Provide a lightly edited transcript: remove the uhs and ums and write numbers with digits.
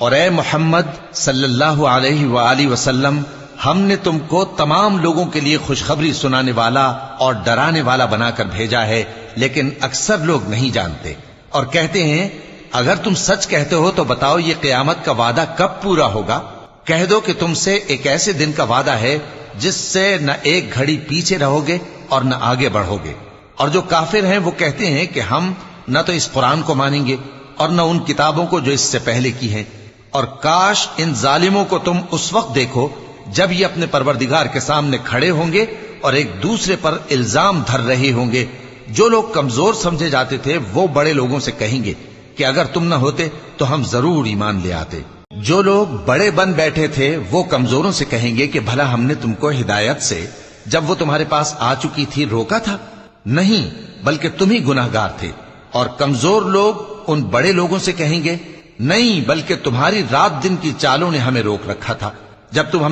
اور اے محمد صلی اللہ علیہ وآلہ وسلم، ہم نے تم کو تمام لوگوں کے لیے خوشخبری سنانے والا اور ڈرانے والا بنا کر بھیجا ہے، لیکن اکثر لوگ نہیں جانتے اور کہتے ہیں اگر تم سچ کہتے ہو تو بتاؤ یہ قیامت کا وعدہ کب پورا ہوگا؟ کہہ دو کہ تم سے ایک ایسے دن کا وعدہ ہے جس سے نہ ایک گھڑی پیچھے رہو گے اور نہ آگے بڑھو گے۔ اور جو کافر ہیں وہ کہتے ہیں کہ ہم نہ تو اس قرآن کو مانیں گے اور نہ ان کتابوں کو جو اس سے پہلے کی ہیں، اور کاش ان ظالموں کو تم اس وقت دیکھو جب یہ اپنے پروردگار کے سامنے کھڑے ہوں گے اور ایک دوسرے پر الزام دھر رہے ہوں گے۔ جو لوگ کمزور سمجھے جاتے تھے وہ بڑے لوگوں سے کہیں گے کہ اگر تم نہ ہوتے تو ہم ضرور ایمان لے آتے۔ جو لوگ بڑے بن بیٹھے تھے وہ کمزوروں سے کہیں گے کہ بھلا ہم نے تم کو ہدایت سے جب وہ تمہارے پاس آ چکی تھی روکا تھا؟ نہیں، بلکہ تم ہی گناہگار تھے۔ اور کمزور لوگ ان بڑے لوگوں سے کہیں گے نہیں، بلکہ تمہاری رات دن کی چالوں نے ہمیں روک رکھا تھا۔ جب تم